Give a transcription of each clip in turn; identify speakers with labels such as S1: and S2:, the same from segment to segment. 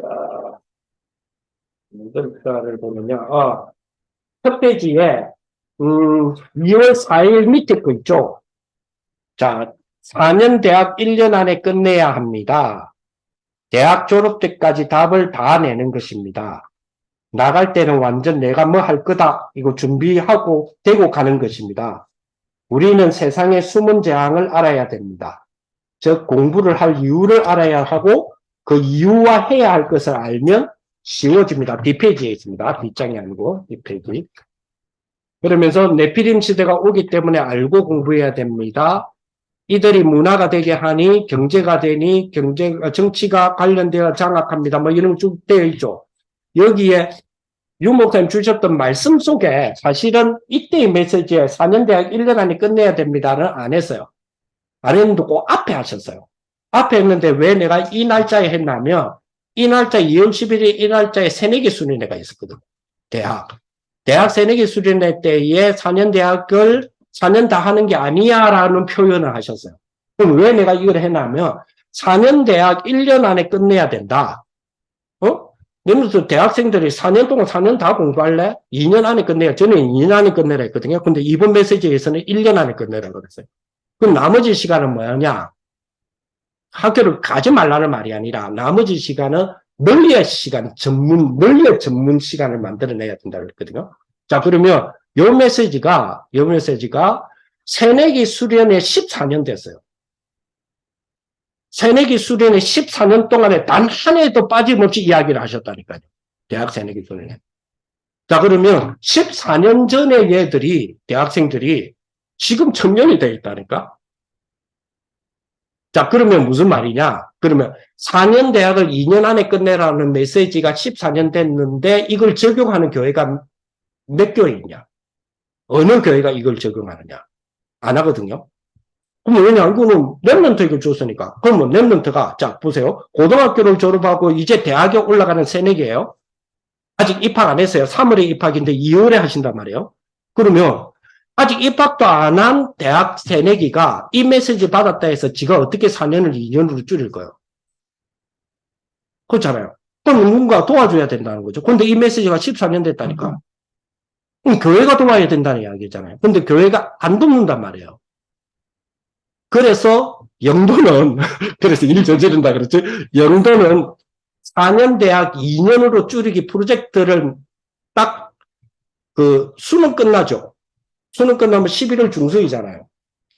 S1: 자, 문제를 보면요. 첫 페이지에, 2월 4일 밑에 거 있죠? 자, 4년 대학 1년 안에 끝내야 합니다. 대학 졸업 때까지 답을 다 내는 것입니다. 나갈 때는 완전 내가 뭐 할 거다. 이거 준비하고 되고 가는 것입니다. 우리는 세상의 숨은 재앙을 알아야 됩니다. 즉, 공부를 할 이유를 알아야 하고 그 이유와 해야 할 것을 알면 쉬워집니다. 뒷페이지에 있습니다. 뒷장이 아니고 뒷페이지. 그러면서 네피림 시대가 오기 때문에 알고 공부해야 됩니다. 이들이 문화가 되게 하니 경제가 되니 정치가 관련되어 장악합니다. 뭐 이런 쭉 되어 있죠. 여기에 유 목사님 주셨던 말씀 속에 사실은 이때의 메시지에 4년 대학 1년 안에 끝내야 됩니다는 안 했어요. 안 했는데 꼭 앞에 하셨어요. 앞에 했는데 왜 내가 이 날짜에 했냐면 이 날짜 2월 11일 이 날짜에 새내기 수련회가 있었거든. 대학 새내기 수련회 때에 4년 대학을 4년 다 하는 게 아니야 라는 표현을 하셨어요. 그럼 왜 내가 이걸 했냐면 4년 대학 1년 안에 끝내야 된다. 예를 대학생들이 4년 동안 4년 다 공부할래? 2년 안에 끝내야. 저는 2년 안에 끝내라 했거든요. 근데 이번 메시지에서는 1년 안에 끝내라고 그랬어요. 그럼 나머지 시간은 뭐냐? 학교를 가지 말라는 말이 아니라 나머지 시간은 논리의 시간, 논리의 전문 시간을 만들어내야 된다고 그랬거든요. 자, 그러면 요 메시지가 새내기 수련회 14년 됐어요. 새내기 수련회 14년 동안에 단 한 해도 빠짐없이 이야기를 하셨다니까요. 대학 새내기 수련회. 자, 그러면 14년 전에 얘들이, 대학생들이 지금 청년이 되어 있다니까? 자, 그러면 무슨 말이냐? 그러면 4년 대학을 2년 안에 끝내라는 메시지가 14년 됐는데 이걸 적용하는 교회가 몇 교회 있냐? 어느 교회가 이걸 적용하느냐? 안 하거든요. 그럼 왜냐? 이거는 랩런트 이걸 줬으니까. 그러면 랩런트가, 자, 보세요. 고등학교를 졸업하고 이제 대학에 올라가는 새내기예요. 아직 입학 안 했어요. 3월에 입학인데 2월에 하신단 말이에요. 그러면 아직 입학도 안 한 대학 새내기가 이 메시지 받았다 해서 지가 어떻게 4년을 2년으로 줄일 거예요? 그렇잖아요. 그럼 누군가 도와줘야 된다는 거죠. 근데 이 메시지가 14년 됐다니까. 그럼 교회가 도와야 된다는 이야기잖아요. 근데 교회가 안 돕는단 말이에요. 그래서 영도는 그래서 일 저지른다 그랬죠. 영도는 4년 대학 2년으로 줄이기 프로젝트를 딱 그 수능 끝나죠. 수능 끝나면 11월 중순이잖아요.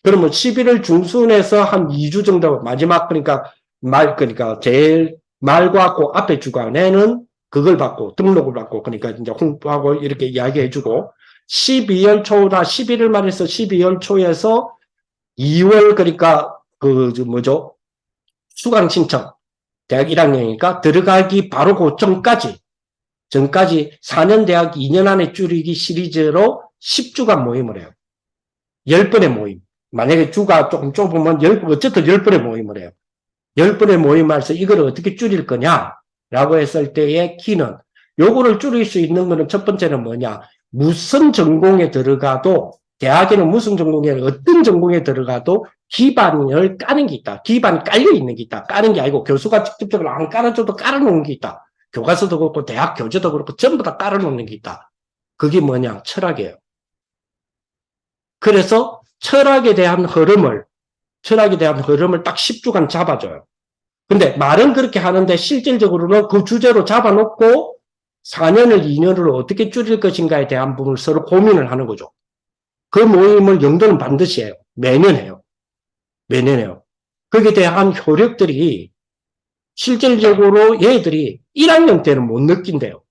S1: 그러면 11월 중순에서 한 2주 정도 마지막 그러니까 제일 말과 그 앞에 주간에는 그걸 받고 등록을 받고 그러니까 이제 홍보하고 이렇게 이야기해주고 12월 초나 11월 말에서 12월 초에서 2월 그러니까 그 뭐죠 수강 신청 대학 1학년이니까 들어가기 바로 그 전까지 4년 대학 2년 안에 줄이기 시리즈로 10주간 모임을 해요. 10번의 모임. 만약에 주가 조금 좁으면 어쨌든 10번의 모임을 해요. 10번의 모임에서 이걸 어떻게 줄일 거냐라고 했을 때의 키는 요거를 줄일 수 있는 거는 첫 번째는 뭐냐. 무슨 전공에 들어가도 대학에는 무슨 전공에 어떤 전공에 들어가도 기반을 까는 게 있다. 기반이 깔려 있는 게 있다. 까는 게 아니고 교수가 직접적으로 안 깔아줘도 깔아놓은 게 있다. 교과서도 그렇고 대학 교재도 그렇고 전부 다 깔아놓는 게 있다. 그게 뭐냐? 철학이에요. 그래서 철학에 대한 흐름을 딱 10주간 잡아줘요. 근데 말은 그렇게 하는데 실질적으로는 그 주제로 잡아놓고 4년을 2년으로 어떻게 줄일 것인가에 대한 부분을 서로 고민을 하는 거죠. 그 모임을 영도는 반드시 해요. 매년 해요. 거기에 대한 효력들이 실질적으로 얘들이 1학년 때는 못 느낀대요.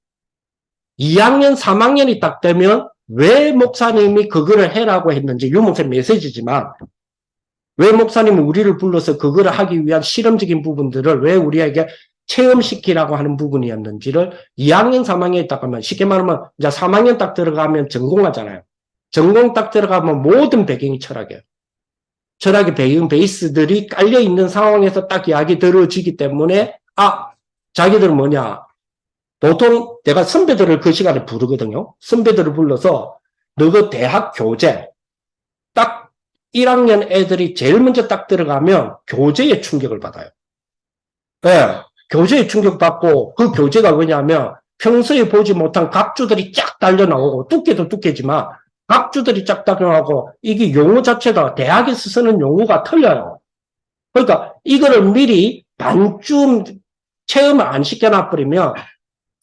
S1: 2학년, 3학년이 딱 되면 왜 목사님이 그거를 해라고 했는지 유 목사님 메시지지만 왜 목사님이 우리를 불러서 그거를 하기 위한 실험적인 부분들을 왜 우리에게 체험시키라고 하는 부분이었는지를 2학년, 3학년에 딱 하면 쉽게 말하면 이제 3학년 딱 들어가면 전공하잖아요. 전공 딱 들어가면 모든 배경이 철학이에요. 철학의 배경 베이스들이 깔려있는 상황에서 딱 이야기 들어지기 때문에 자기들은 뭐냐 보통 내가 선배들을 그 시간에 부르거든요. 선배들을 불러서 너그 대학 교재 딱 1학년 애들이 제일 먼저 딱 들어가면 교재에 충격을 받아요. 네. 교재에 충격받고 그 교재가 뭐냐면 평소에 보지 못한 각주들이 쫙 달려 나오고 두께도 두께지만 각주들이 쫙 달려 나오고 이게 용어 자체가 대학에서 쓰는 용어가 틀려요. 그러니까 이거를 미리 반쯤 체험을 안 시켜놔버리면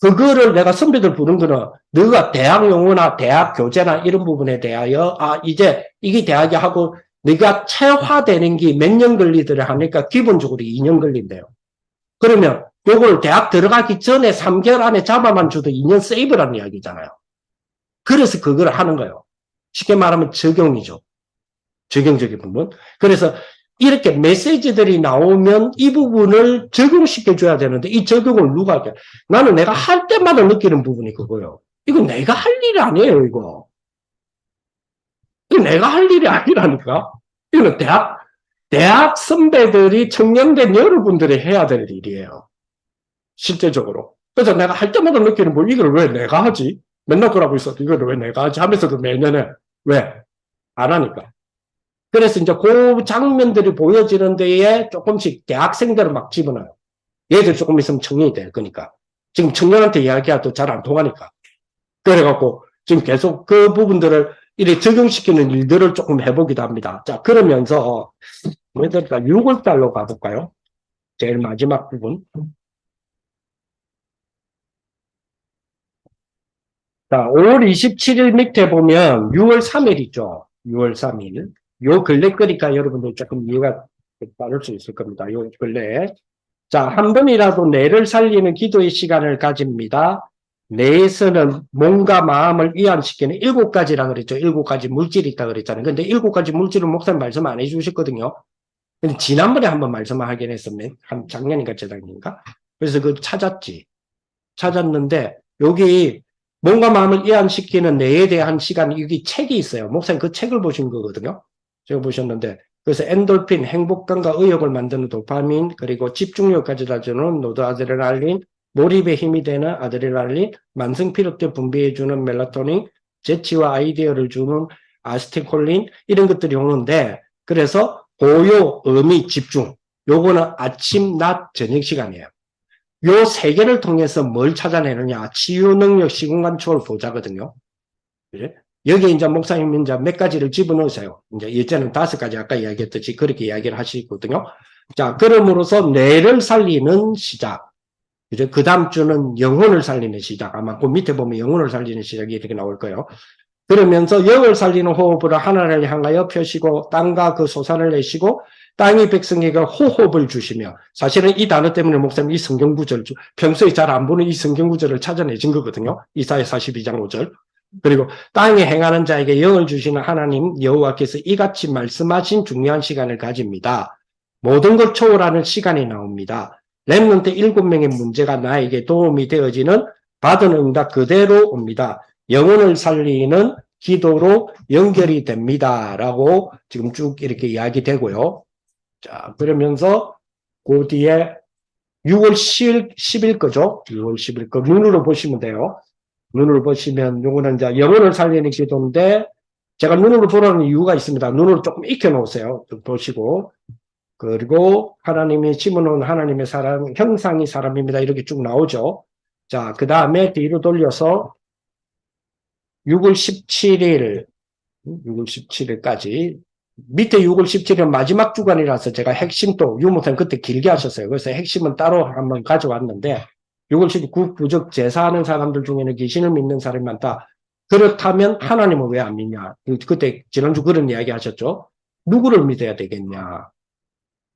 S1: 그거를 내가 선배들 부른 거는 너가 대학 용어나 대학 교재나 이런 부분에 대하여 이제 이게 대학이 하고 네가 체화되는 게 몇 년 걸리더라 하니까 기본적으로 2년 걸린대요. 그러면 요걸 대학 들어가기 전에 3개월 안에 잡아만 줘도 2년 세이브라는 이야기잖아요. 그래서 그걸 하는 거예요. 쉽게 말하면 적용이죠. 적용적인 부분. 그래서 이렇게 메시지들이 나오면 이 부분을 적용시켜줘야 되는데 이 적용을 누가 할게? 나는 내가 할 때마다 느끼는 부분이 그거예요. 이거 내가 할 일이 아니에요, 이거. 이거 내가 할 일이 아니라니까. 이거는 대학 선배들이 청년된 여러분들이 해야 될 일이에요. 실제적으로. 그래서 내가 할 때마다 느끼는 뭐 이걸 왜 내가 하지? 맨날 그러고 있어도 이걸 왜 내가 하지? 하면서도 매년에 왜? 안 하니까. 그래서 이제 그 장면들이 보여지는 데에 조금씩 대학생들을 막 집어넣어요. 얘들 조금 있으면 청년이 될 거니까. 지금 청년한테 이야기해도 잘 안 통하니까. 그래갖고 지금 계속 그 부분들을 이렇게 적용시키는 일들을 조금 해보기도 합니다. 자, 그러면서 뭐랄까 6월달로 가볼까요? 제일 마지막 부분. 자, 5월 27일 밑에 보면 6월 3일 있죠. 6월 3일. 요 근래 거니까 여러분들 조금 이해가 빠를 수 있을 겁니다. 요 근래. 자, 한 번이라도 뇌를 살리는 기도의 시간을 가집니다. 뇌에서는 몸과 마음을 이완시키는 7가지라 그랬죠. 7가지 물질이 있다 그랬잖아요. 근데 7가지 물질을 목사님 말씀 안 해주셨거든요. 근데 지난번에 한번 말씀을 하긴 했었네. 한 작년인가 재작년인가. 그래서 그거 찾았는데 여기 몸과 마음을 이완시키는 뇌에 대한 시간, 여기 책이 있어요. 목사님 그 책을 보신 거거든요. 제가 보셨는데. 그래서 엔돌핀, 행복감과 의욕을 만드는 도파민, 그리고 집중력 가져다주는 노드아드레날린, 몰입에 힘이 되는 아드레날린, 만성 피로 때 분비해주는 멜라토닌, 재치와 아이디어를 주는 아스티콜린, 이런 것들이 오는데, 그래서 고요, 의미, 집중. 요거는 아침, 낮, 저녁 시간이에요. 요 세 개를 통해서 뭘 찾아내느냐. 치유 능력, 시공간 초월 보자거든요. 그래? 여기 이제 목사님 이제 몇 가지를 집어넣으세요. 이제 예전에는 5가지 아까 이야기했듯이 그렇게 이야기를 하시거든요. 자, 그럼으로써 뇌를 살리는 시작. 그죠? 그 다음 주는 영혼을 살리는 시작. 아마 그 밑에 보면 영혼을 살리는 시작이 이렇게 나올 거예요. 그러면서 영을 살리는 호흡으로 하나를 향하여 펴시고 땅과 그 소산을 내시고 땅이 백성에게 호흡을 주시며 사실은 이 단어 때문에 목사님 이 성경 구절 평소에 잘 안 보는 이 성경 구절을 찾아내신 거거든요. 이사야 42장 5절. 그리고 땅에 행하는 자에게 영을 주시는 하나님 여호와께서 이같이 말씀하신 중요한 시간을 가집니다. 모든 걸 초월하는 시간이 나옵니다. 렘넌트 7명의 문제가 나에게 도움이 되어지는 받은 응답 그대로 옵니다. 영혼을 살리는 기도로 연결이 됩니다. 라고 지금 쭉 이렇게 이야기되고요. 자, 그러면서 그 뒤에 6월 10일 거죠. 6월 10일 거 눈으로 보시면 돼요. 눈을 보시면 요거는 이제 영혼을 살리는 기도인데 제가 눈으로 보라는 이유가 있습니다. 눈을 조금 익혀놓으세요. 좀 보시고. 그리고 하나님이 심어놓은 하나님의 사람, 형상이 사람입니다. 이렇게 쭉 나오죠. 자, 그 다음에 뒤로 돌려서 6월 17일, 6월 17일까지 밑에 6월 17일 마지막 주간이라서 제가 핵심 또 유목사님 그때 길게 하셨어요. 그래서 핵심은 따로 한번 가져왔는데 6월 17일 부적 제사하는 사람들 중에는 귀신을 믿는 사람이 많다. 그렇다면 하나님은 왜 안 믿냐? 그때 지난주 그런 이야기 하셨죠. 누구를 믿어야 되겠냐?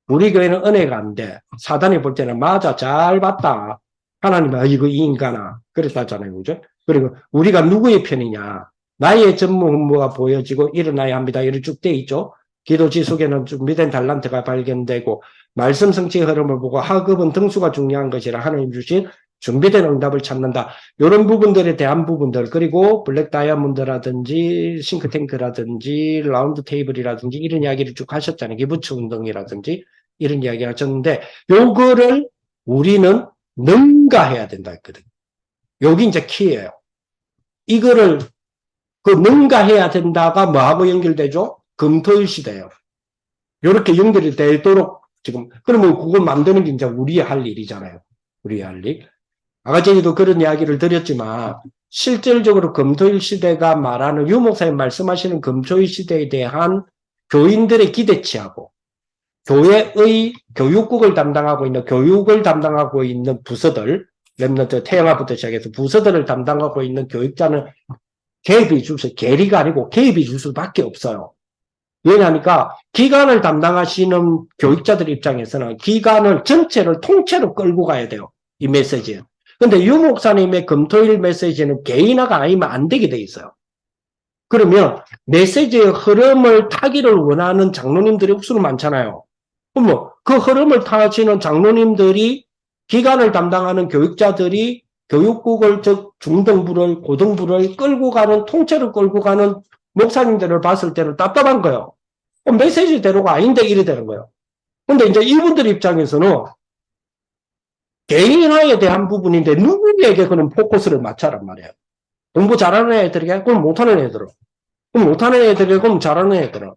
S1: 우리 교회는 은혜가 안 돼. 사단이 볼 때는 맞아 잘 봤다. 하나님은 이거 이 인간아 그랬다잖아요. 그죠? 그리고 우리가 누구의 편이냐? 나의 전무 업무가 보여지고 일어나야 합니다. 이렇게 쭉 돼 있죠. 기도 지속에는 준비된 달란트가 발견되고 말씀 성취의 흐름을 보고 학업은 등수가 중요한 것이라 하나님 주신 준비된 응답을 찾는다. 이런 부분들에 대한 부분들 그리고 블랙 다이아몬드라든지 싱크탱크라든지 라운드 테이블이라든지 이런 이야기를 쭉 하셨잖아요. 기부처 운동이라든지 이런 이야기 하셨는데 요거를 우리는 능가해야 된다 했거든요. 여기 이제 키예요. 이거를 그 능가해야 된다가 뭐하고 연결되죠? 금토일 시대예요. 이렇게 연결이 되도록 지금 그러면 그걸 만드는 게 이제 우리의 할 일이잖아요. 우리 알리. 아까 전에도 그런 이야기를 드렸지만 실질적으로 금토일 시대가 말하는 유 목사님 말씀하시는 금토일 시대에 대한 교인들의 기대치하고 교회의 교육국을 담당하고 있는 교육을 담당하고 있는 부서들, 랩런트 태영아부터 시작해서 부서들을 담당하고 있는 교육자는 개입이 줄 수, 계리가 아니고 개입이 줄 수밖에 없어요. 왜냐하니까 기관을 담당하시는 교육자들 입장에서는 기관을 전체를 통째로 끌고 가야 돼요. 이 메시지는. 근데 유 목사님의 금토일 메시지는 개인화가 아니면 안 되게 돼 있어요. 그러면 메시지의 흐름을 타기를 원하는 장로님들이 억수로 많잖아요. 그럼 그 흐름을 타시는 장로님들이 기관을 담당하는 교육자들이 교육국을 즉 중등부를 고등부를 끌고 가는 통째로 끌고 가는 목사님들을 봤을 때는 답답한 거예요. 메시지대로가 아닌데 이래 되는 거예요. 근데 이제 이분들 입장에서는 개인화에 대한 부분인데 누구에게 그런 포커스를 맞춰란 말이에요. 공부 잘하는 애들에게 그럼 못하는 애들은. 그럼 못하는 애들에게 그럼 잘하는 애들은.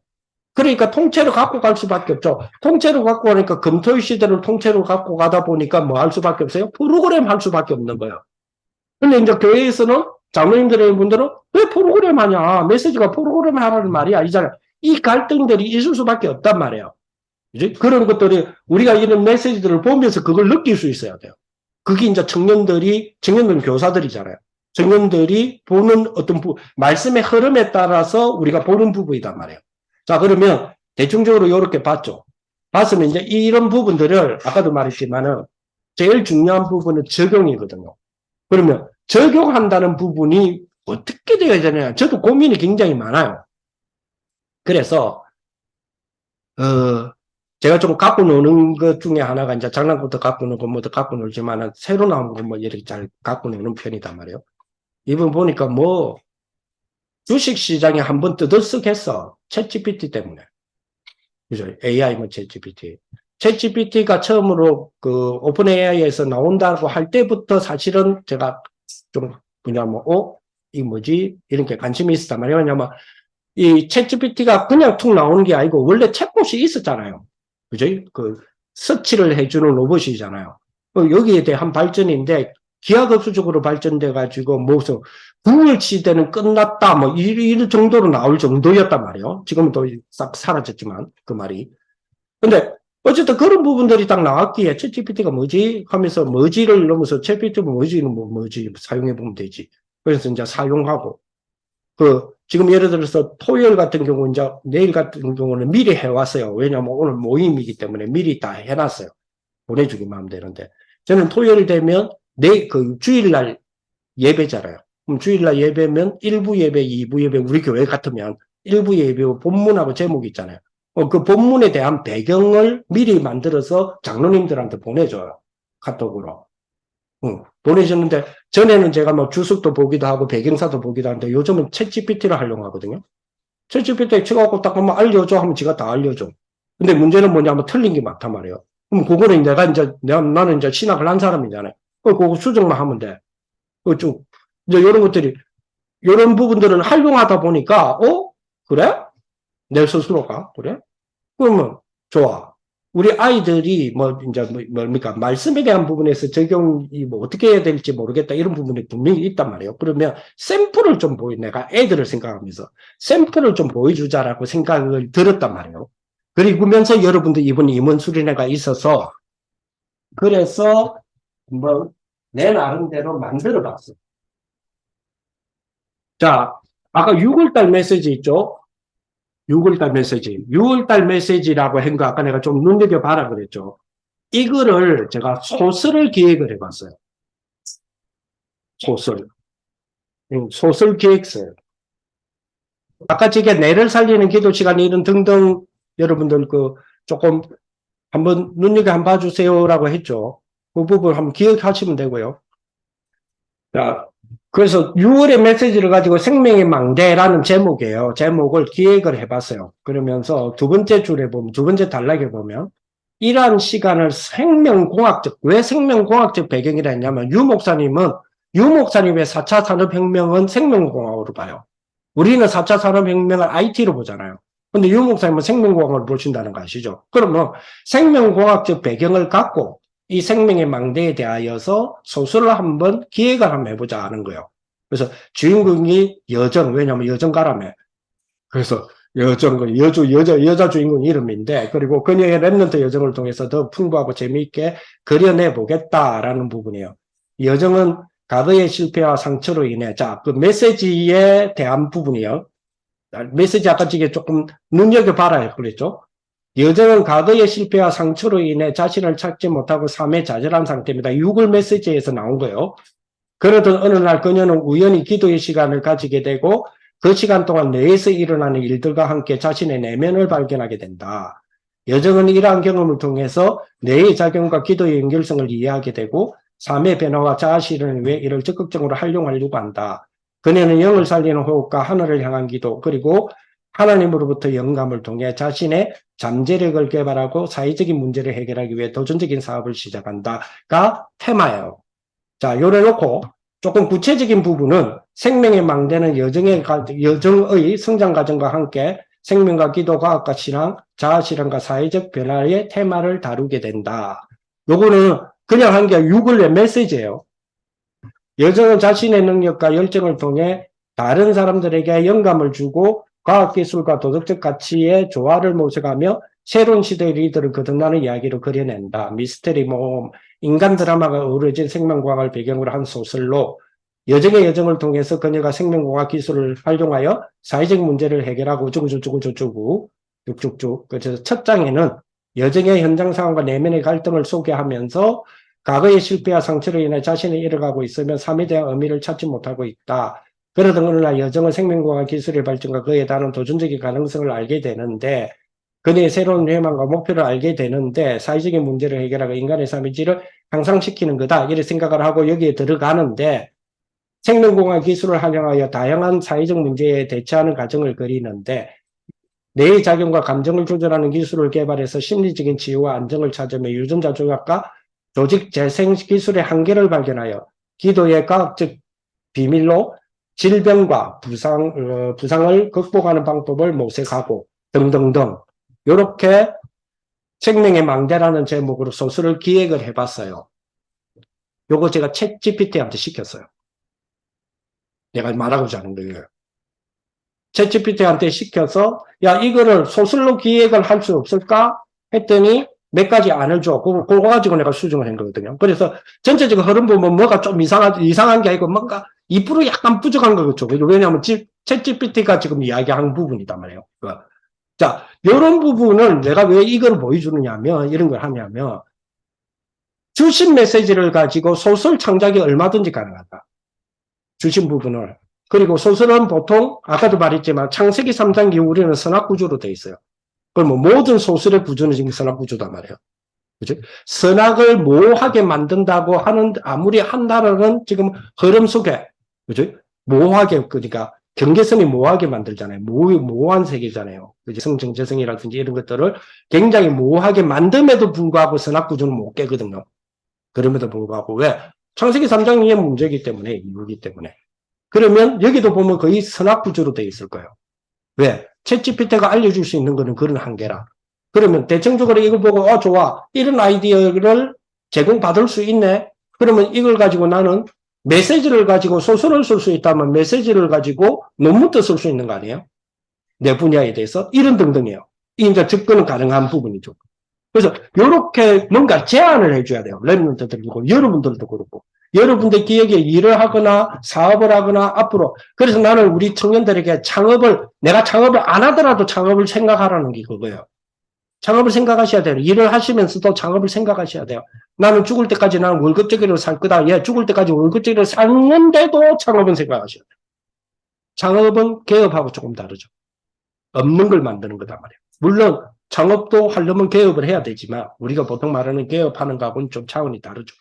S1: 그러니까 통째로 갖고 갈 수밖에 없죠. 통째로 갖고 가니까 금토일 시대를 통째로 갖고 가다 보니까 뭐 할 수밖에 없어요? 프로그램 할 수밖에 없는 거예요. 근데 이제 교회에서는 장로님들의 분들은 왜 프로그램 하냐? 메시지가 프로그램 하라는 말이 아니잖아요. 이 갈등들이 있을 수밖에 없단 말이에요. 그지? 그런 것들이 우리가 이런 메시지들을 보면서 그걸 느낄 수 있어야 돼요. 그게 이제 청년들은 교사들이잖아요. 청년들이 보는 어떤 말씀의 흐름에 따라서 우리가 보는 부분이단 말이에요. 자, 그러면 대충적으로 이렇게 봤죠. 봤으면 이제 이런 부분들을 아까도 말했지만은 제일 중요한 부분은 적용이거든요. 그러면 적용한다는 부분이 어떻게 되어야 되냐? 저도 고민이 굉장히 많아요. 그래서 제가 좀 갖고 노는 것 중에 하나가 이제 장난부터 갖고 놀고 뭐도 갖고 놀지만은 새로 나온 거 뭐 이렇게 잘 갖고 노는 편이단 말이에요. 이번 보니까 뭐 주식 시장에 한번 뜨들썩했어. 챗GPT 때문에. 그죠? AI 뭐 챗GPT. 챗GPT가 처음으로 그 오픈 AI에서 나온다고 할 때부터 사실은 제가 좀 그냥 뭐 이 뭐지? 이런 게 관심이 있었단 말이에요. 왜냐면 이 챗GPT가 그냥 툭 나오는 게 아니고 원래 챗봇이 있었잖아요. 그죠? 그 서치를 해주는 로봇이잖아요. 여기에 대한 발전인데 기하급수적으로 발전돼 가지고 무슨 구글 시대는 끝났다 뭐 이럴 정도로 나올 정도였단 말이에요. 지금은 또 싹 사라졌지만 그 말이. 근데 어쨌든 그런 부분들이 딱 나왔기에 챗GPT가 뭐지 하면서 뭐지를 넘어서 챗GPT 뭐지는 뭐지 사용해 보면 되지. 그래서 이제 사용하고 지금 예를 들어서 토요일 같은 경우, 이제 내일 같은 경우는 미리 해왔어요. 왜냐하면 오늘 모임이기 때문에 미리 다 해놨어요. 보내주기만 하면 되는데. 저는 토요일 되면 주일날 예배잖아요. 그럼 주일날 예배면 1부 예배, 2부 예배, 우리 교회 같으면 1부 예배 본문하고 제목이 있잖아요. 그 본문에 대한 배경을 미리 만들어서 장로님들한테 보내줘요. 카톡으로. 보내주는데 전에는 제가 뭐 주석도 보기도 하고 배경사도 보기도 하는데 요즘은 챗GPT를 활용하거든요. 챗GPT에 쳐갖고 딱 한번 알려줘 하면 지가 다 알려줘. 근데 문제는 뭐냐면 틀린 게 많단 말이에요. 그럼 그거는 나는 이제 신학을 한 사람이잖아요. 그거 수정만 하면 돼. 쭉 이제 이런 것들이 이런 부분들을 활용하다 보니까 그래? 내 스스로가 그래? 그러면 좋아. 우리 아이들이 뭡니까 말씀에 대한 부분에서 적용이 뭐 어떻게 해야 될지 모르겠다 이런 부분이 분명히 있단 말이에요. 그러면 샘플을 좀 내가 애들을 생각하면서 샘플을 좀 보여주자라고 생각을 들었단 말이에요. 그리고면서 여러분들 이번 임원 수련회가 있어서 그래서 뭐 내 나름대로 만들어봤어. 자, 아까 6월달 메시지 있죠? 6월달 메시지. 6월달 메시지라고 한 거 아까 내가 좀 눈여겨봐라 그랬죠. 이거를 제가 소설을 기획을 해봤어요. 소설 기획서요. 아까 제가 내를 살리는 기도 시간 이런 등등 여러분들 조금 한번 눈여겨 한번 봐주세요라고 했죠. 그 부분 한번 기억하시면 되고요. 자, 그래서 6월의 메시지를 가지고 생명의 망대라는 제목이에요. 제목을 기획을 해봤어요. 그러면서 두 번째 줄에 보면, 두 번째 단락에 보면, 이러한 시간을 왜 생명공학적 배경이라 했냐면, 유 목사님의 4차 산업혁명은 생명공학으로 봐요. 우리는 4차 산업혁명을 IT로 보잖아요. 근데 유 목사님은 생명공학을 보신다는 거 아시죠? 그러면 생명공학적 배경을 갖고, 이 생명의 망대에 대하여서 소설을 한번 기획을 한번 해보자 하는 거예요. 그래서 주인공이 여정, 왜냐하면 여정가라며. 그래서 여자 주인공 이름인데, 그리고 그녀의 랩런트 여정을 통해서 더 풍부하고 재미있게 그려내 보겠다라는 부분이에요. 여정은 가드의 실패와 상처로 인해, 자, 그 메시지에 대한 부분이요. 메시지 아까 지게 조금 눈여겨봐라 그랬죠. 여정은 과거의 실패와 상처로 인해 자신을 찾지 못하고 삶에 좌절한 상태입니다. 6월 메시지에서 나온 거예요. 그러던 어느 날 그녀는 우연히 기도의 시간을 가지게 되고 그 시간 동안 뇌에서 일어나는 일들과 함께 자신의 내면을 발견하게 된다. 여정은 이러한 경험을 통해서 뇌의 작용과 기도의 연결성을 이해하게 되고 삶의 변화와 자아 실현을 위해 이를 적극적으로 활용하려고 한다. 그녀는 영을 살리는 호흡과 하늘을 향한 기도, 그리고 하나님으로부터 영감을 통해 자신의 잠재력을 개발하고 사회적인 문제를 해결하기 위해 도전적인 사업을 시작한다가 테마예요. 자, 요래놓고 조금 구체적인 부분은 생명의 망대는 여정의 성장 과정과 함께 생명과 기도, 과학과 신앙, 자아 실현과 사회적 변화의 테마를 다루게 된다. 요거는 그냥 한 게 6월의 메시지예요. 여정은 자신의 능력과 열정을 통해 다른 사람들에게 영감을 주고 과학기술과 도덕적 가치의 조화를 모색하며 새로운 시대의 리더를 거듭나는 이야기로 그려낸다. 미스터리 모험, 인간 드라마가 어우러진 생명과학을 배경으로 한 소설로 여정의 여정을 통해서 그녀가 생명과학 기술을 활용하여 사회적 문제를 해결하고 저쩌고 쭉쭉쭉. 그래서 첫 장에는 여정의 현장 상황과 내면의 갈등을 소개하면서 과거의 실패와 상처로 인해 자신을 잃어가고 있으며 삶에 대한 의미를 찾지 못하고 있다. 그러던 어느 날 여정은 생명과학 기술의 발전과 그에 따른 도전적인 가능성을 알게 되는데 그녀의 새로운 희망과 목표를 알게 되는데 사회적인 문제를 해결하고 인간의 삶의 질을 향상시키는 거다. 이렇게 생각을 하고 여기에 들어가는데 생명공학 기술을 활용하여 다양한 사회적 문제에 대처하는 과정을 그리는데 뇌의 작용과 감정을 조절하는 기술을 개발해서 심리적인 치유와 안정을 찾으며 유전자 조작과 조직 재생 기술의 한계를 발견하여 기도의 과학적 비밀로 질병과 부상을 극복하는 방법을 모색하고 등등등 이렇게 생명의 망대라는 제목으로 소설을 기획을 해봤어요. 요거 제가 챗 GPT한테 시켰어요. 내가 말하고자 하는 거예요. 챗 GPT한테 시켜서 야 이거를 소설로 기획을 할 수 없을까? 했더니 몇 가지 안을 줘. 그거 가지고 내가 수정을 한 거거든요. 그래서 전체적인 흐름 보면 뭐가 좀 이상한 게 아니고 뭔가 2% 약간 부족한 거겠죠. 왜냐하면 챗 GPT가 지금 이야기한 부분이단 말이에요. 자, 이런 부분을 내가 왜 이걸 보여주느냐면 이런 걸 하냐면 주신 메시지를 가지고 소설 창작이 얼마든지 가능하다. 주신 부분을. 그리고 소설은 보통 아까도 말했지만 창세기 3장기 우리는 선악구조로 돼 있어요. 그럼 모든 소설의 구조는 지금 선악구조단 말이에요. 그죠? 선악을 모호하게 만든다고 하는 아무리 한다라는 지금 흐름 속에 그죠? 모호하게 그러니까 경계선이 모호하게 만들잖아요. 모호한 세계잖아요. 그죠? 성정재성이라든지 이런 것들을 굉장히 모호하게 만듦에도 불구하고 선악구조는 못 깨거든요. 그럼에도 불구하고 왜? 창세기 3장의 문제이기 때문에 이유이기 때문에. 그러면 여기도 보면 거의 선악구조로 되어 있을 거예요. 왜? 챗GPT가 알려줄 수 있는 거는 그런 한계라. 그러면 대청적으로 이걸 보고 좋아. 이런 아이디어를 제공받을 수 있네. 그러면 이걸 가지고 나는 메시지를 가지고 소설을 쓸 수 있다면 메시지를 가지고 논문도 쓸 수 있는 거 아니에요? 내 분야에 대해서 이런 등등이에요. 이제 접근은 가능한 부분이죠. 그래서 이렇게 뭔가 제안을 해줘야 돼요. 랩런트들도 그렇고 여러분들도 그렇고. 여러분들 기획에 일을 하거나 사업을 하거나 앞으로 그래서 나는 우리 청년들에게 내가 창업을 안 하더라도 창업을 생각하라는 게 그거예요. 창업을 생각하셔야 돼요. 일을 하시면서도 창업을 생각하셔야 돼요. 나는 죽을 때까지 나는 월급제기로 살 거다. 죽을 때까지 월급제기로 살는데도 창업은 생각하셔야 돼요. 창업은 개업하고 조금 다르죠. 없는 걸 만드는 거단 말이에요. 물론 창업도 하려면 개업을 해야 되지만 우리가 보통 말하는 개업하는 거하고는 좀 차원이 다르죠.